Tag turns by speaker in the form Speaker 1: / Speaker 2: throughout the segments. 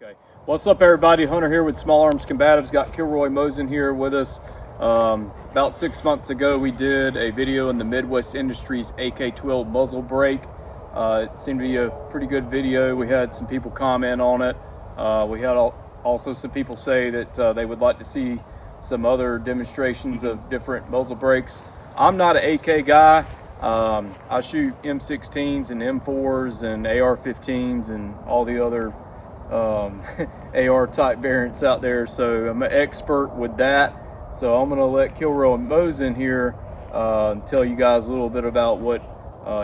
Speaker 1: Okay, what's up everybody? Hunter here with Small Arms Combatives. Got Kilroy Mosin here with us. About 6 months ago we did a video in the Midwest Industries AK-12 muzzle brake. It seemed to be a pretty good video. We had some people comment on it. We had also some people say that they would like to see some other demonstrations of different muzzle brakes. I'm not an AK guy. I shoot M16s and M4s and AR-15s and all the other AR type variants out there, so I'm an expert with that. So I'm gonna let Kilroy Mosin here tell you guys a little bit about what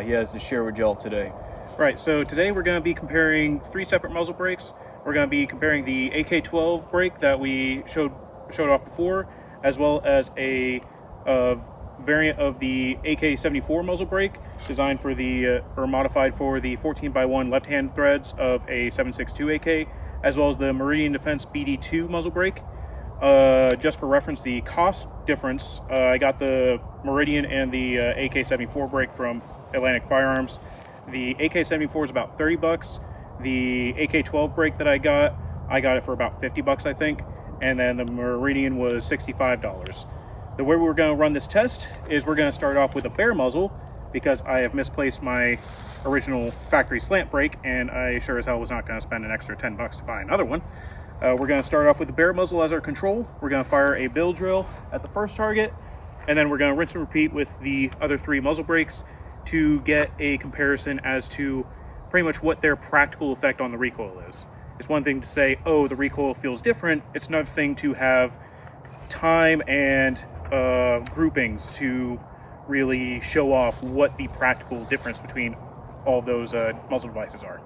Speaker 1: he has to share with y'all today.
Speaker 2: Right, so today we're going to be comparing three separate muzzle brakes. We're going to be comparing the AK-12 brake that we showed off before, as well as a variant of the AK-74 muzzle brake, designed for the or modified for the 14x1 left-hand threads of a 7.62 AK, as well as the Meridian Defense BD2 muzzle brake. Just for reference, the cost difference, I got the Meridian and the AK-74 brake from Atlantic Firearms. The AK-74 is about 30 bucks. The AK-12 brake that I got it for about 50 bucks, I think. And then the Meridian was $65. The way we're going to run this test is we're going to start off with a bare muzzle, because I have misplaced my original factory slant brake, and I sure as hell was not going to spend an extra 10 bucks to buy another one. We're going to start off with the bare muzzle as our control. We're going to fire a bill drill at the first target, and then we're going to rinse and repeat with the other three muzzle brakes to get a comparison as to pretty much what their practical effect on the recoil is. It's one thing to say, oh, the recoil feels different. It's another thing to have time and groupings to really show off what the practical difference between all those muzzle devices are.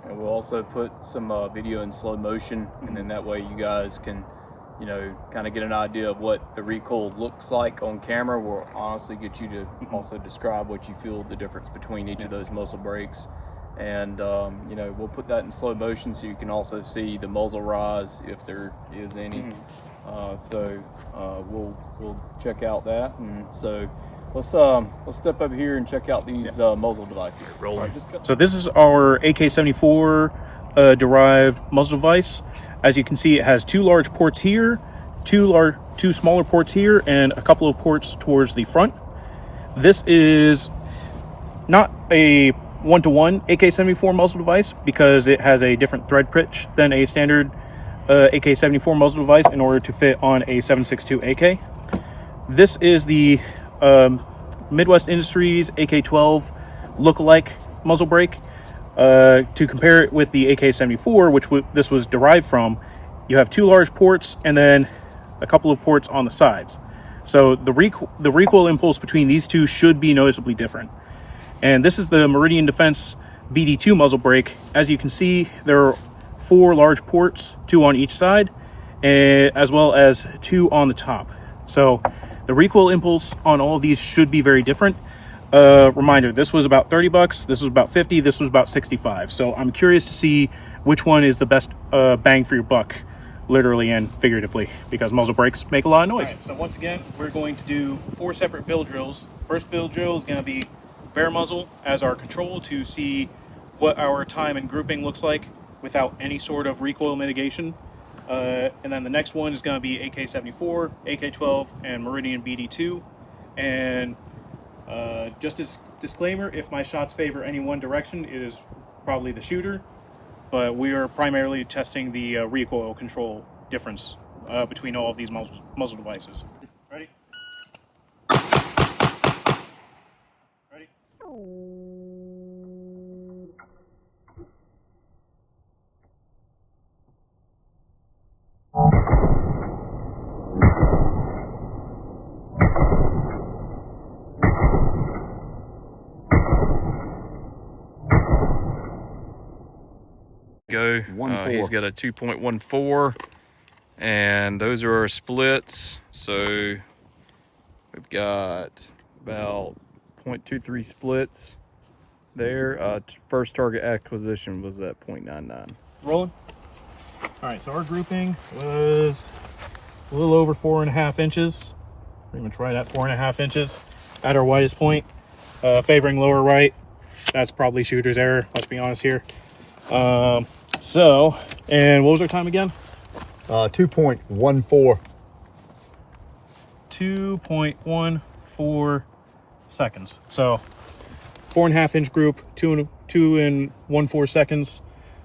Speaker 1: And we'll also put some video in slow motion, and then that way you guys can, you know, kind of get an idea of what the recoil looks like on camera. We'll honestly get you to also describe what you feel the difference between each of those muzzle brakes. And you know, we'll put that in slow motion so you can also see the muzzle rise if there is any. So we'll check out that. And so let's step over here and check out these muzzle devices.
Speaker 2: Rolling. So this is our AK-74 derived muzzle device. As you can see, it has two large ports here, two smaller ports here, and a couple of ports towards the front. This is not a one-to-one AK-74 muzzle device, because it has a different thread pitch than a standard AK-74 muzzle device in order to fit on a 7.62 AK. This is the Midwest Industries AK-12 look-alike muzzle brake. To compare it with the AK-74, which this was derived from, you have two large ports and then a couple of ports on the sides. So the recoil impulse between these two should be noticeably different. And this is the Meridian Defense BD2 muzzle brake. As you can see, there are four large ports, two on each side, as well as two on the top. So the recoil impulse on all of these should be very different. Reminder, this was about 30 bucks, this was about 50, this was about 65. So I'm curious to see which one is the best bang for your buck, literally and figuratively, because muzzle brakes make a lot of noise. Right, so once again, we're going to do four separate bill drills. First bill drill is going to be bare muzzle as our control to see what our time and grouping looks like without any sort of recoil mitigation. And then the next one is going to be AK-74, AK-12, and Meridian BD2. And just as disclaimer, if my shots favor any one direction, it is probably the shooter. But we are primarily testing the recoil control difference between all of these muzzle devices. Ready? Ready?
Speaker 3: Go. He's got a 2.14, and those are our splits. So we've got about 0.23 splits there. First target acquisition was at 0.99.
Speaker 2: Rolling. All right, so our grouping was a little over 4.5 inches, pretty much right at 4.5 inches at our widest point, favoring lower right. That's probably shooter's error, let's be honest here. So, and what was our time again?
Speaker 4: 2.14.
Speaker 2: 2.14 seconds. So 4.5 inch group, 2 and 1/4 seconds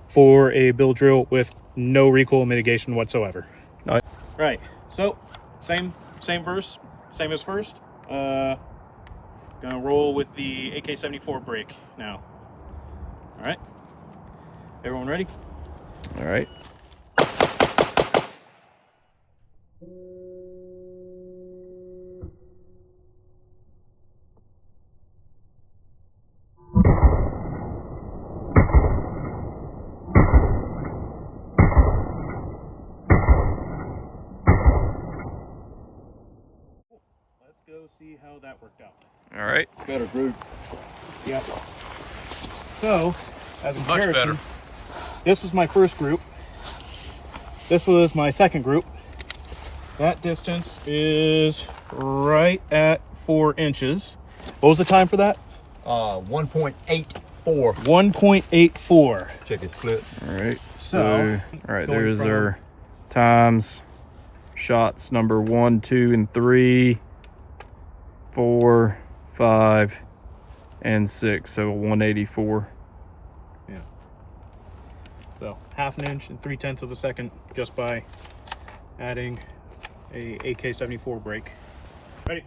Speaker 2: for a bill drill with no recoil mitigation whatsoever.
Speaker 1: Nice.
Speaker 2: Right. So same verse, same as first. Gonna roll with the AK-74 brake now. All right. Everyone ready?
Speaker 3: All right.
Speaker 2: Let's go see how that worked out.
Speaker 3: All right.
Speaker 1: Better group.
Speaker 2: Yep. So, as a
Speaker 3: Much
Speaker 2: comparison,
Speaker 3: better.
Speaker 2: this was my first group. This was my second group. That distance is right at 4 inches. What was the time for that?
Speaker 4: 1.84.
Speaker 2: 1.84.
Speaker 4: Check his splits.
Speaker 3: All right.
Speaker 2: So,
Speaker 3: all right,
Speaker 2: going
Speaker 3: there's
Speaker 2: from-
Speaker 3: our times. Shots number 1, 2, and 3, 4, 5, and 6. So 184.
Speaker 2: Yeah. So 1/2 an inch and 3/10 of a second just by adding a AK-74 brake. Ready?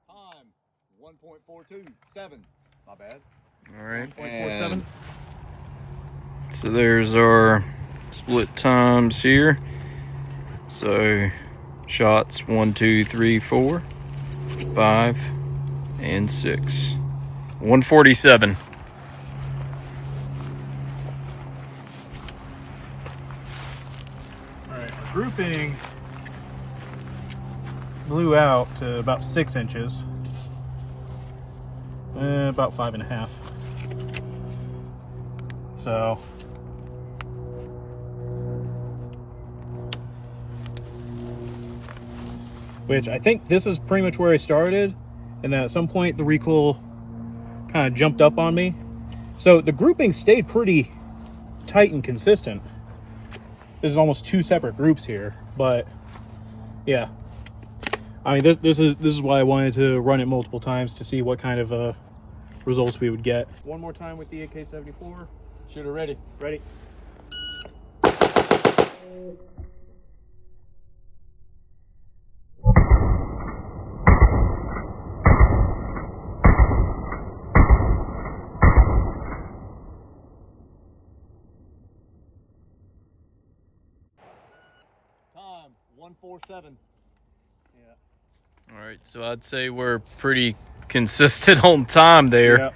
Speaker 4: Time 1.427. My bad.
Speaker 3: All right.
Speaker 2: 0.47.
Speaker 3: So there's our split times here. So shots 1, 2, 3, 4, 5, and 6. 147.
Speaker 2: All right, our grouping blew out to about 6 inches. About 5.5. So which I think this is pretty much where I started, and then at some point the recoil kind of jumped up on me. So the grouping stayed pretty tight and consistent. This is almost 2 separate groups here, but yeah. I mean, this is why I wanted to run it multiple times to see what kind of results we would get. One more time with the AK-74.
Speaker 4: Shooter ready.
Speaker 2: Ready?
Speaker 4: Time 147.
Speaker 2: Yeah.
Speaker 3: All right, so I'd say we're pretty consistent on time there.
Speaker 2: Yeah.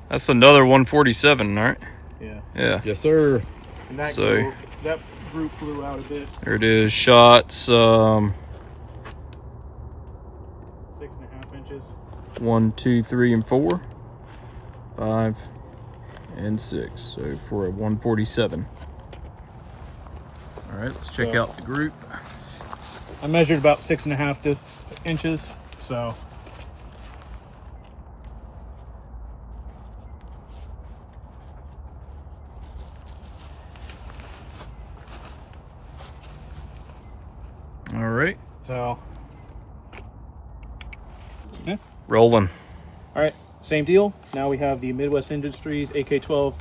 Speaker 3: That's another 147, all right?
Speaker 2: Yeah.
Speaker 3: Yeah.
Speaker 4: Yes, sir.
Speaker 2: And that,
Speaker 3: So-
Speaker 2: that group blew out a bit.
Speaker 3: There it is. Shots
Speaker 2: 6.5 inches.
Speaker 3: 1, 2, 3, and 4, 5, and 6. So for a 147. All right, let's check
Speaker 2: So-
Speaker 3: out the group.
Speaker 2: I measured about 6.5 inches, so.
Speaker 3: All right,
Speaker 2: So,
Speaker 3: rolling.
Speaker 2: all right, same deal. Now we have the Midwest Industries AK-12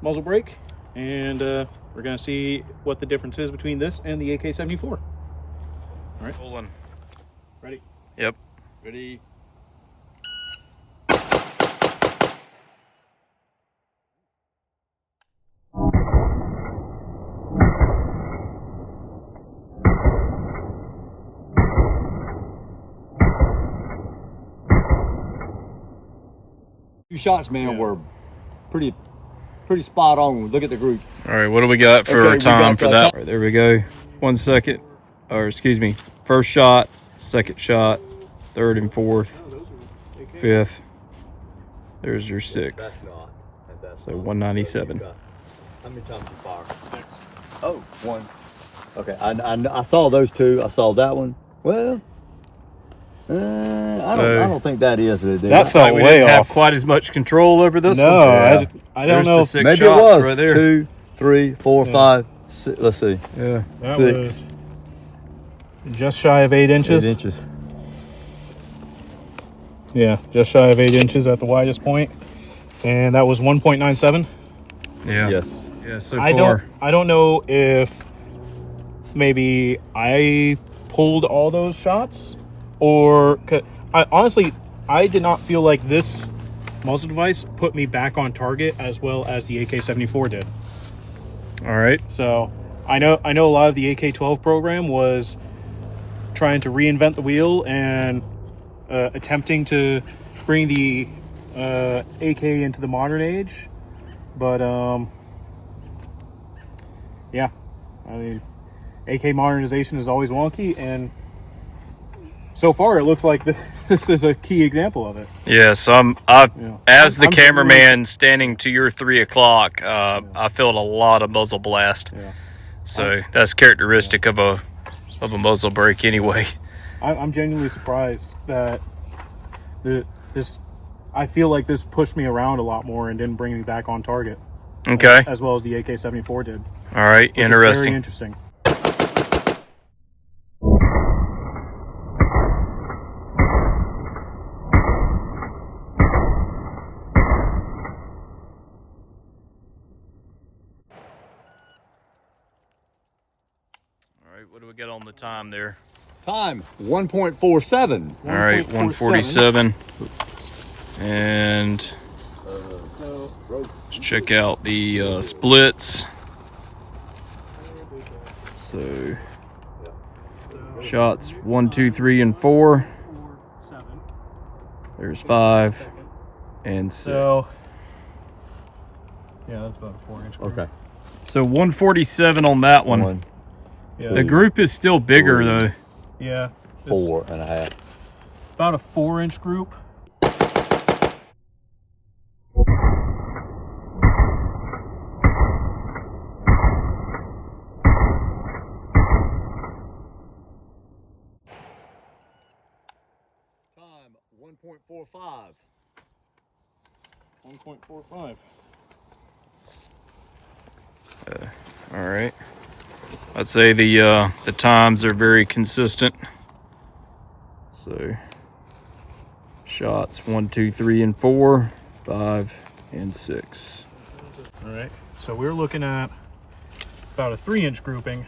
Speaker 2: muzzle brake, and we're gonna see what the difference is between this and the AK-74.
Speaker 3: Rolling.
Speaker 2: Ready?
Speaker 3: Yep.
Speaker 4: Ready. Two shots, man,
Speaker 2: Yeah.
Speaker 4: were pretty spot on. Look at the group.
Speaker 3: All right, what do we got for
Speaker 4: Okay, we
Speaker 3: time
Speaker 4: got
Speaker 3: for
Speaker 4: the
Speaker 3: that?
Speaker 4: top-
Speaker 3: All right, there we go. 1 second, or excuse me, first shot, second shot, third and fourth, fifth. There's your sixth. So 197.
Speaker 4: How many times you fire?
Speaker 1: 6.
Speaker 4: Oh, 1. Okay, I saw those two. I saw that one. Well, I don't think that is it.
Speaker 2: That felt
Speaker 3: We
Speaker 2: way
Speaker 3: didn't have
Speaker 2: off.
Speaker 3: quite as much control over this
Speaker 2: No,
Speaker 3: one.
Speaker 4: Yeah.
Speaker 2: I don't
Speaker 3: There's
Speaker 2: know.
Speaker 3: the 6
Speaker 4: Maybe it
Speaker 3: shots
Speaker 4: was
Speaker 3: right there.
Speaker 4: 2, 3, 4, 5, 6. Let's see.
Speaker 3: Yeah.
Speaker 2: That
Speaker 4: 6.
Speaker 2: was just shy of 8 inches.
Speaker 4: 8 inches.
Speaker 2: Yeah, just shy of 8 inches at the widest point, and that was 1.97.
Speaker 3: Yeah.
Speaker 4: Yes.
Speaker 3: Yeah. So
Speaker 2: I
Speaker 3: far.
Speaker 2: don't know if maybe I pulled all those shots, or honestly, I did not feel like this muzzle device put me back on target as well as the AK-74 did.
Speaker 3: All right.
Speaker 2: So I know a lot of the AK-12 program was trying to reinvent the wheel and attempting to bring the AK into the modern age, but yeah, I mean, AK modernization is always wonky, and so far it looks like this is a key example of it.
Speaker 3: Yeah. So as the cameraman standing to your 3 o'clock, I felt a lot of muzzle blast.
Speaker 2: Yeah.
Speaker 3: So that's characteristic of a muzzle brake anyway.
Speaker 2: I'm genuinely surprised that this. I feel like this pushed me around a lot more and didn't bring me back on target.
Speaker 3: Okay.
Speaker 2: As well as the AK-74 did.
Speaker 3: All right.
Speaker 2: Which is
Speaker 3: Interesting.
Speaker 2: very interesting.
Speaker 3: All right. What do we get on the time there?
Speaker 4: Time 1.47.
Speaker 3: All right. 147. And let's check out the splits. So shots 1, 2, 3, and 4. There's 5 and 6.
Speaker 2: So yeah, that's about a 4-inch.
Speaker 4: Okay.
Speaker 3: So 147 on that one.
Speaker 4: 1,
Speaker 2: Yeah.
Speaker 3: The group is still bigger though.
Speaker 2: Yeah. It's
Speaker 4: 4.5.
Speaker 2: about a 4-inch group.
Speaker 4: Time 1.45.
Speaker 2: 1.45.
Speaker 3: All right. I'd say the times are very consistent. So shots 1, 2, 3, and 4, 5, and 6.
Speaker 2: All right. So we're looking at about a 3-inch grouping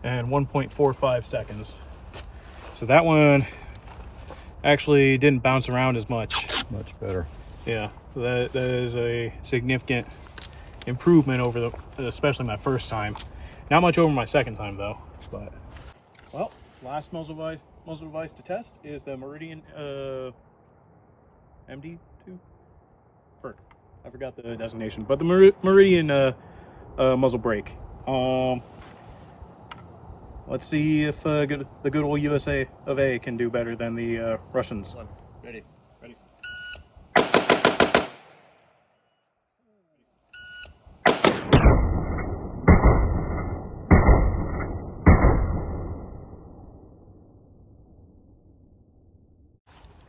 Speaker 2: and 1.45 seconds. So that one actually didn't bounce around as much.
Speaker 4: Much better.
Speaker 2: Yeah, that is a significant improvement over especially my first time. Not much over my second time though. But well, last muzzle device to test is the Meridian MD2. I forgot the designation, but the Meridian muzzle brake. Let's see if the good old USA of A can do better than the Russians.
Speaker 4: Ready.
Speaker 2: Ready.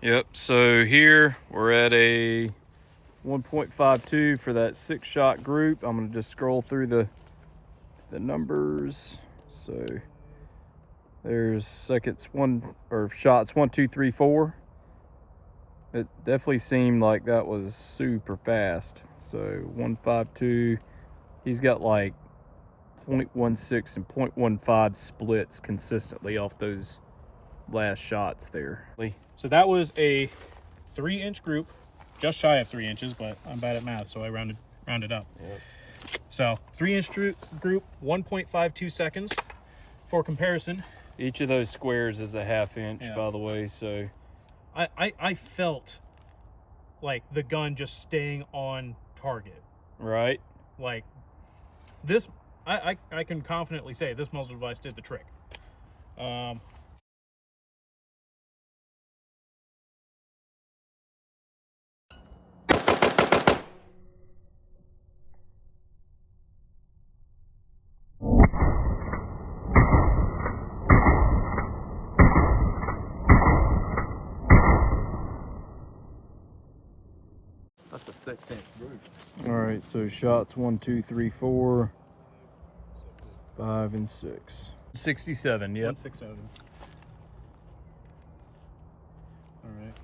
Speaker 3: Yep, so here we're at a 1.52 for that 6-shot group. I'm gonna just scroll through the numbers. So there's shots 1, 2, 3, 4. It definitely seemed like that was super fast. So 152, he's got like 0.16 and 0.15 splits consistently off those last shots there.
Speaker 2: So that was a 3-inch group, just shy of 3 inches, but I'm bad at math, so I rounded up.
Speaker 4: Yep.
Speaker 2: So 3-inch group, 1.52 seconds. For comparison,
Speaker 3: Each of those squares is a 1/2 inch,
Speaker 2: Yeah.
Speaker 3: by the way, so
Speaker 2: I felt like the gun just staying on target.
Speaker 3: right.
Speaker 2: Like this, I can confidently say this muzzle device did the trick.
Speaker 4: 6-inch group.
Speaker 3: All right, so shots 1, 2, 3, 4, 5, and 6. 67. Yep.
Speaker 2: 167. All right.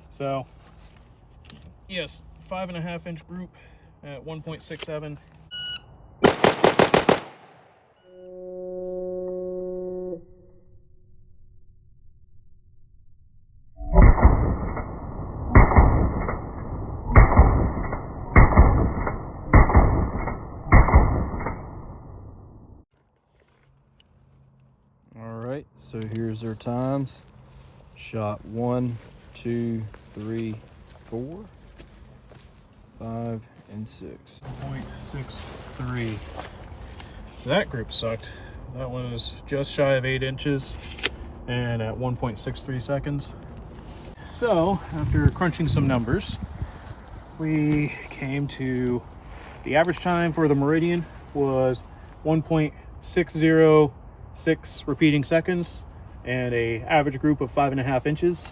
Speaker 2: So, yes, 5.5-inch group at 1.67.
Speaker 3: All right, so here's their times. Shot 1, 2, 3, 4, 5, and 6.
Speaker 2: 0.63. So that group sucked. That was just shy of 8 inches and at 1.63 seconds. So after crunching some numbers, we came to the average time for the Meridian was 1.606 repeating seconds and a average group of 5.5 inches.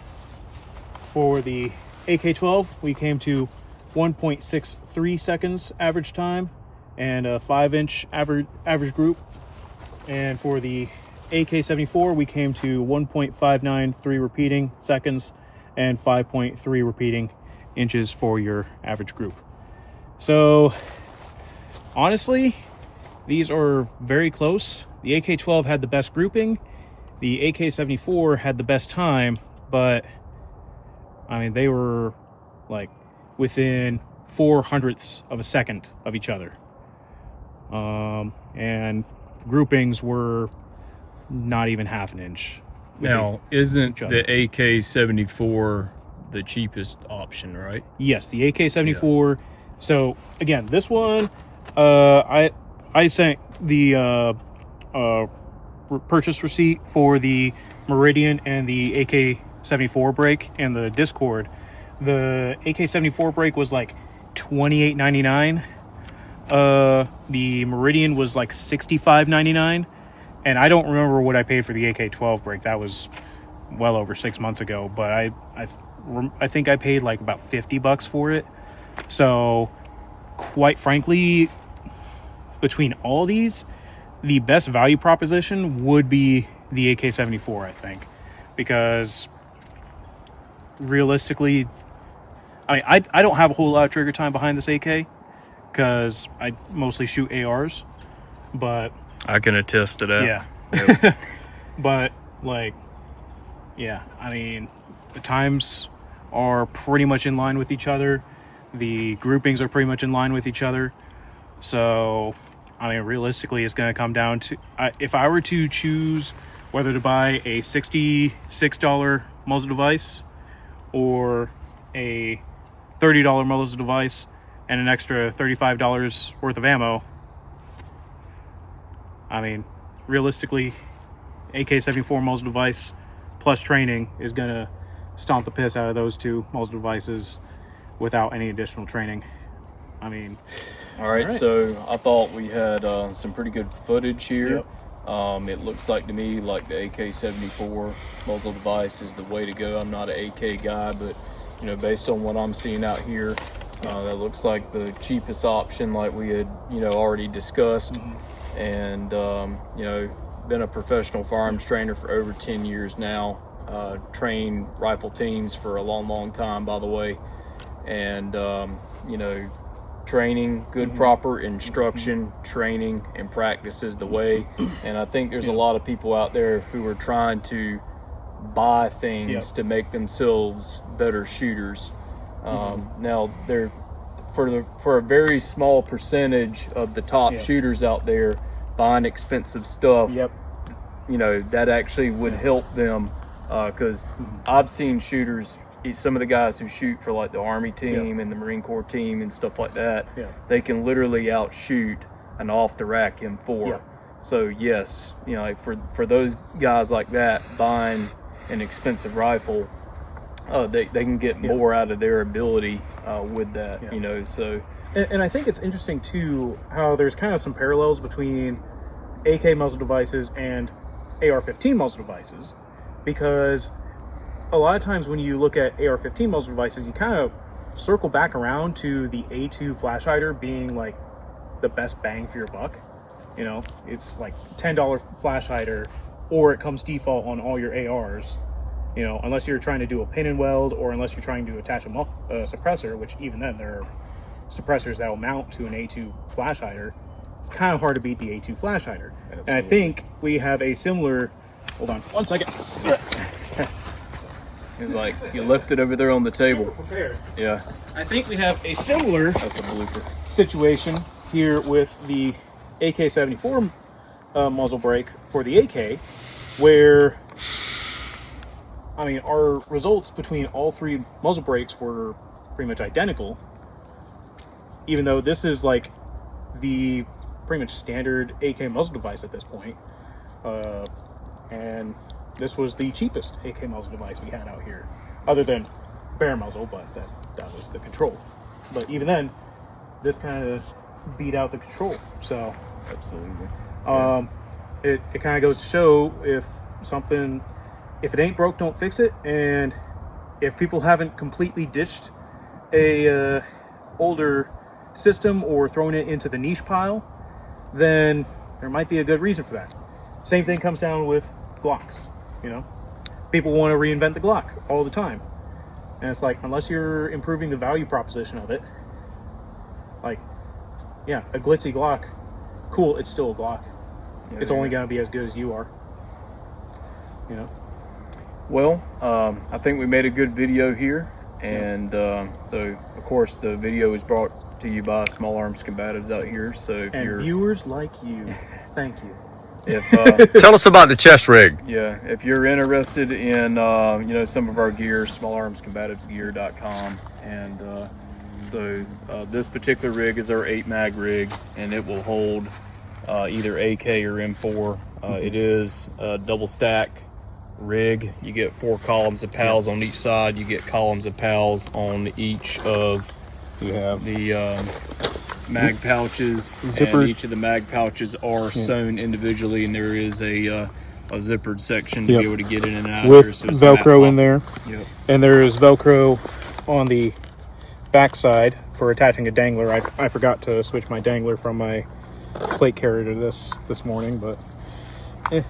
Speaker 2: For the AK-12, we came to 1.63 seconds average time and a 5-inch average group. And for the AK-74, we came to 1.593 repeating seconds and 5.3 repeating inches for your average group. So honestly, these are very close. The AK-12 had the best grouping. The AK-74 had the best time, but I mean, they were like within 0.04 of a second of each other. And groupings were not even half an inch.
Speaker 3: Now, isn't the AK-74 the cheapest option, right?
Speaker 2: Yes, the AK-74. Yeah. So again, this one, I sent the purchase receipt for the Meridian and the AK-74 brake and the Discord. The AK-74 brake was like $28.99. The Meridian was like $65.99, and I don't remember what I paid for the AK-12 brake. That was well over 6 months ago, but I think I paid like about $50 for it. So quite frankly, between all these, the best value proposition would be the AK-74, I think, because realistically, I don't have a whole lot of trigger time behind this AK because I mostly shoot ARs, but
Speaker 3: I can attest to that.
Speaker 2: Yeah.
Speaker 3: Yep.
Speaker 2: But like, yeah, I mean, the times are pretty much in line with each other. The groupings are pretty much in line with each other. So, I mean, realistically, it's going to come down to, if I were to choose whether to buy a $66 muzzle device or a $30 muzzle device and an extra $35 worth of ammo, I mean, realistically, AK-74 muzzle device plus training is going to stomp the piss out of those two muzzle devices without any additional training. I mean...
Speaker 1: All right, so I thought we had some pretty good footage here. Yep. It looks like to me like the AK-74 muzzle device is the way to go. I'm not an AK guy, but you know, based on what I'm seeing out here, that looks like the cheapest option, like we had already discussed. Mm-hmm. And you know, been a professional firearms trainer for over 10 years now. Trained rifle teams for a long time, by the way. And you know, training, good proper instruction, training and practice is the way. And I think there's a lot of people out there who are trying to buy things to make themselves better shooters. Now they're for a very small percentage of the top shooters out there buying expensive stuff. You know, that actually would help them, because I've seen shooters, some of the guys who shoot for like the Army team and the Marine Corps team and stuff like that, they can literally outshoot an off-the-rack M4. So yes, you know, for those guys like that buying an expensive rifle, they can get more out of their ability with that, you know. So,
Speaker 2: and I think it's interesting too how there's kind of some parallels between AK muzzle devices and AR-15 muzzle devices, because a lot of times when you look at AR-15 muzzle devices, you kind of circle back around to the A2 flash hider being like the best bang for your buck. You know, it's like $10 flash hider, or it comes default on all your ARs. You know, unless you're trying to do a pin and weld, or unless you're trying to attach a suppressor, which even then there are suppressors that will mount to an A2 flash hider. It's kind of hard to beat the A2 flash hider. Absolutely. And I think we have a similar, hold on 1 second.
Speaker 1: It's like you left it over there on the table.
Speaker 2: Prepared.
Speaker 1: Yeah.
Speaker 2: I think we have a similar
Speaker 1: That's a blooper.
Speaker 2: situation here with the AK-74 muzzle brake for the AK, where, I mean, our results between all three muzzle brakes were pretty much identical, even though this is like the pretty much standard AK muzzle device at this point. And this was the cheapest AK muzzle device we had out here, other than bare muzzle, but that was the control. But even then, this kind of beat out the control. So
Speaker 1: Absolutely.
Speaker 2: It kind of goes to show, if it ain't broke, don't fix it. And if people haven't completely ditched a older system or thrown it into the niche pile, then there might be a good reason for that. Same thing comes down with Glocks. You know, people want to reinvent the Glock all the time, and it's like, unless you're improving the value proposition of it, like, yeah, a glitzy Glock, cool, it's still a Glock.
Speaker 1: Yeah,
Speaker 2: it's only going to be as good as you are. You know.
Speaker 1: Well, I think we made a good video here, and so of course the video is brought to you by Small Arms Combatives out here. So if
Speaker 2: And
Speaker 1: you're
Speaker 2: viewers like you, thank you.
Speaker 1: if
Speaker 4: Tell us about the chest rig.
Speaker 1: yeah, if you're interested in you know, some of our gear, smallarmscombativesgear.com, and so this particular rig is our 8-mag rig, and it will hold either AK or M4. It is a double stack rig. You get 4 columns of pals on each side. You get columns of pals on each of the mag pouches,
Speaker 2: Zipper.
Speaker 1: and each of the mag pouches are sewn individually, and there is a zippered section to be able to get in and out
Speaker 2: with
Speaker 1: of there. So it's
Speaker 2: Velcro
Speaker 1: not
Speaker 2: in there.
Speaker 1: Yep.
Speaker 2: And there is Velcro on the back side for attaching a dangler. I forgot to switch my dangler from my plate carrier to this morning, but
Speaker 1: Yep.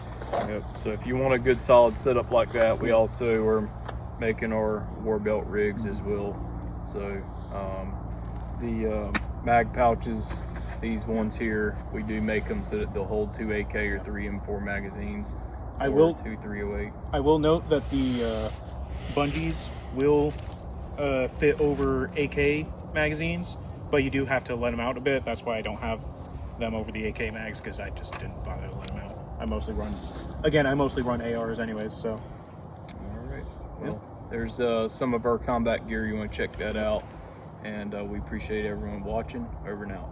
Speaker 1: So if you want a good solid setup like that, we also are making our war belt rigs as well. So the mag pouches, these ones here, we do make them so that they'll hold 2 AK or 3 M4 magazines.
Speaker 2: I
Speaker 1: or
Speaker 2: will
Speaker 1: 2 308.
Speaker 2: I will note that the bungees will fit over AK magazines, but you do have to let them out a bit. That's why I don't have them over the AK mags, because I just didn't bother to let them out. I mostly run ARs anyways, so.
Speaker 1: All right. Well, there's some of our combat gear. You want to check that out. And we appreciate everyone watching. Over and out.